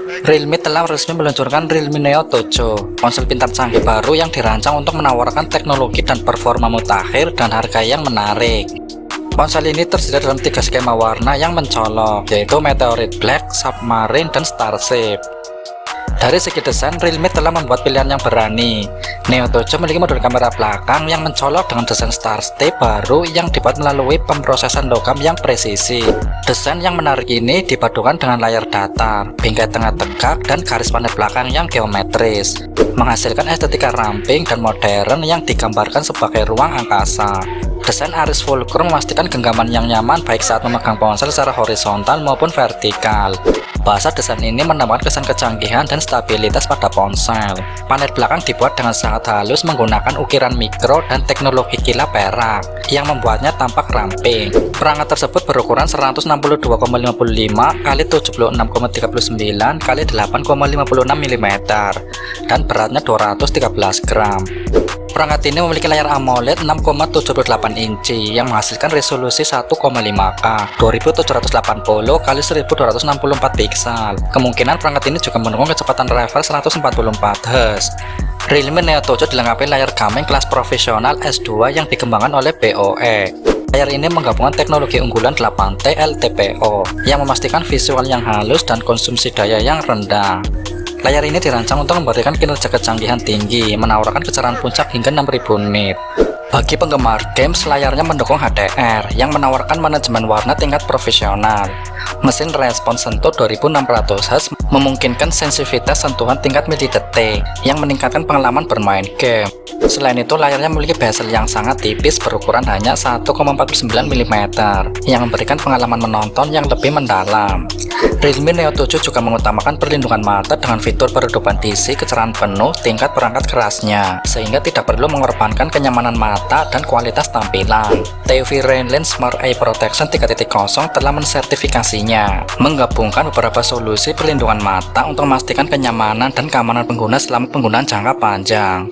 Realme telah resmi meluncurkan Realme Neo 7, ponsel pintar canggih baru yang dirancang untuk menawarkan teknologi dan performa mutakhir dan harga yang menarik. Ponsel ini tersedia dalam 3 skema warna yang mencolok, yaitu Meteorite Black, Submarine, dan Starship. Dari segi desain, Realme telah membuat pilihan yang berani. Neo 7 memiliki modul kamera belakang yang mencolok dengan desain Starship baru yang dibuat melalui pemrosesan logam yang presisi. Desain yang menarik ini dipadukan dengan layar datar, bingkai tengah tegak, dan garis panel belakang yang geometris, menghasilkan estetika ramping dan modern yang digambarkan sebagai ruang angkasa. Desain Iris Fulcrum memastikan genggaman yang nyaman baik saat memegang ponsel secara horizontal maupun vertikal. Bahasa desain ini menambahkan kesan kecanggihan dan stabilitas pada ponsel. Panel belakang dibuat dengan sangat halus menggunakan ukiran mikro dan teknologi kilap perak yang membuatnya tampak ramping. Perangkat tersebut berukuran 162,55 x 76,39 x 8,56 mm dan beratnya 213 gram. Perangkat ini memiliki layar AMOLED 6,78 inci yang menghasilkan resolusi 1,5K 2780 x 1264 piksel. Kemungkinan perangkat ini juga mendukung kecepatan refresh 144 Hz. Realme Neo 7 dilengkapi layar gaming kelas profesional S2 yang dikembangkan oleh BOE. Layar ini menggabungkan teknologi unggulan 8T LTPO yang memastikan visual yang halus dan konsumsi daya yang rendah. Layar ini dirancang untuk memberikan kinerja kecanggihan tinggi, menawarkan kecerahan puncak hingga 6000 nit. Bagi penggemar games, layarnya mendukung HDR yang menawarkan manajemen warna tingkat profesional. Mesin respons sentuh 2600 Hz memungkinkan sensitivitas sentuhan tingkat milidetik yang meningkatkan pengalaman bermain game. Selain itu, layarnya memiliki bezel yang sangat tipis berukuran hanya 1,49 mm yang memberikan pengalaman menonton yang lebih mendalam. Realme Neo 7 juga mengutamakan perlindungan mata dengan fitur peredupan DC kecerahan penuh tingkat perangkat kerasnya, sehingga tidak perlu mengorbankan kenyamanan mata dan kualitas tampilan. TUV Rainline Smart Eye Protection 3.0 telah mensertifikasinya, menggabungkan beberapa solusi perlindungan mata untuk memastikan kenyamanan dan keamanan pengguna selama penggunaan jangka panjang.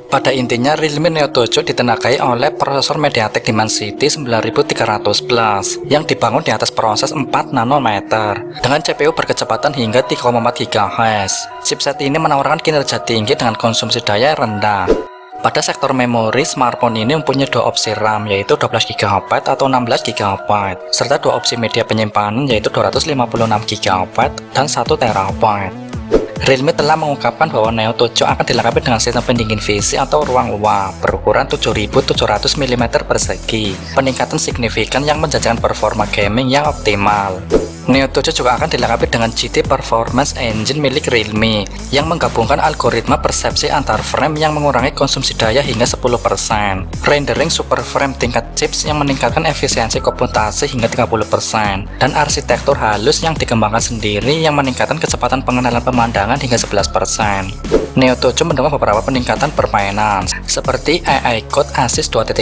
Pada intinya, Realme Neo 7 ditenagai oleh prosesor MediaTek Dimensity 9300 Plus yang dibangun di atas proses 4 nanometer dengan CPU berkecepatan hingga 3,4 GHz. Chipset ini menawarkan kinerja tinggi dengan konsumsi daya rendah. Pada sektor memori, smartphone ini mempunyai dua opsi RAM yaitu 12 GB atau 16 GB serta dua opsi media penyimpanan yaitu 256 GB dan 1 TB. Realme telah mengungkapkan bahwa Neo 7 akan dilengkapi dengan sistem pendingin visi atau ruang luar berukuran 7700 mm persegi, peningkatan signifikan yang menjanjikan performa gaming yang optimal. Neo 7 juga akan dilengkapi dengan GT Performance Engine milik Realme yang menggabungkan algoritma persepsi antar frame yang mengurangi konsumsi daya hingga 10%, rendering super frame tingkat chips yang meningkatkan efisiensi komputasi hingga 30%, dan arsitektur halus yang dikembangkan sendiri yang meningkatkan kecepatan pengenalan pemandangan hingga 11%. Neo 7 mendukung beberapa peningkatan permainan seperti AI Code Assist 2.0,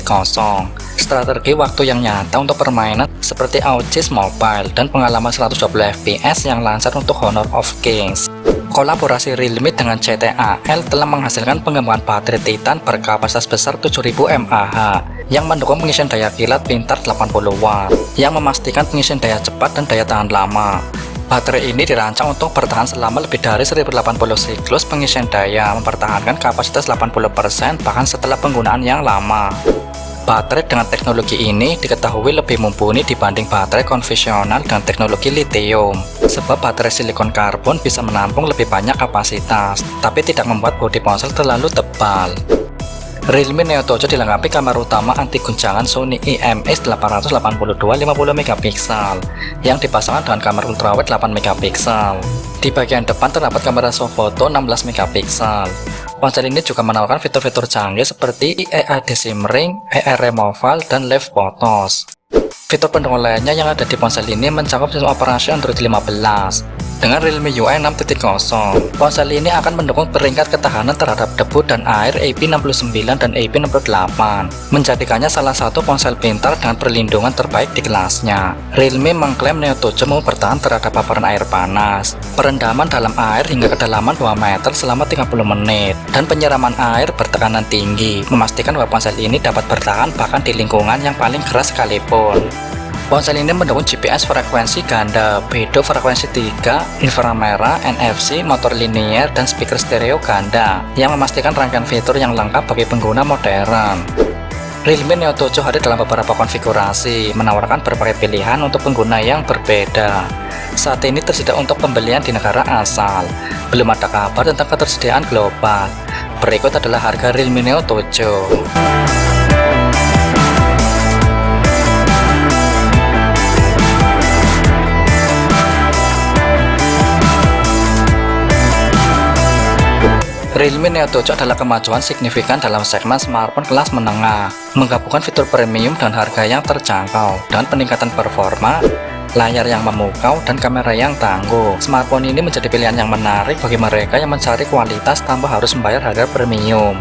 strategi waktu yang nyata untuk permainan seperti AUGIS Mobile, dan pengalaman 120 fps yang lancar untuk Honor of Kings. Kolaborasi Realme dengan CATL telah menghasilkan pengembangan baterai Titan berkapasitas besar 7000 mAh yang mendukung pengisian daya kilat pintar 80 watt yang memastikan pengisian daya cepat dan daya tahan lama. Baterai ini dirancang untuk bertahan selama lebih dari 1080 siklus pengisian daya, mempertahankan kapasitas 80% bahkan setelah penggunaan yang lama. Baterai dengan teknologi ini diketahui lebih mumpuni dibanding baterai konvensional dengan teknologi lithium, sebab baterai silikon karbon bisa menampung lebih banyak kapasitas, tapi tidak membuat bodi ponsel terlalu tebal. Realme Neo 7 dilengkapi kamera utama anti guncangan Sony IMX882 50MP yang dipasangkan dengan kamera ultrawide 8MP. Di bagian depan terdapat kamera swafoto 16MP. Ponsel ini juga menawarkan fitur-fitur canggih seperti AI Desimmering, AI Removal, dan Live Photos. Fitur pendukung lainnya yang ada di ponsel ini mencakup sistem operasi Android 15. Dengan Realme UI 6.0, ponsel ini akan mendukung peringkat ketahanan terhadap debu dan air IP69 dan IP68, menjadikannya salah satu ponsel pintar dengan perlindungan terbaik di kelasnya. Realme mengklaim Neo 7 mau bertahan terhadap paparan air panas, perendaman dalam air hingga kedalaman 2 meter selama 30 menit, dan penyiraman air bertekanan tinggi, memastikan bahwa ponsel ini dapat bertahan bahkan di lingkungan yang paling keras sekalipun. Ponsel ini mendukung GPS frekuensi ganda, bedo frekuensi 3, inframerah, NFC, motor linier, dan speaker stereo ganda yang memastikan rangkaian fitur yang lengkap bagi pengguna modern. Realme Neo 7 hadir dalam beberapa konfigurasi, menawarkan berbagai pilihan untuk pengguna yang berbeda. Saat ini tersedia untuk pembelian di negara asal. Belum ada kabar tentang ketersediaan global. Berikut adalah harga Realme Neo 7. Realme Neo 7 adalah kemajuan signifikan dalam segmen smartphone kelas menengah, menggabungkan fitur premium dan harga yang terjangkau, dan peningkatan performa, layar yang memukau, dan kamera yang tangguh. Smartphone ini menjadi pilihan yang menarik bagi mereka yang mencari kualitas tanpa harus membayar harga premium.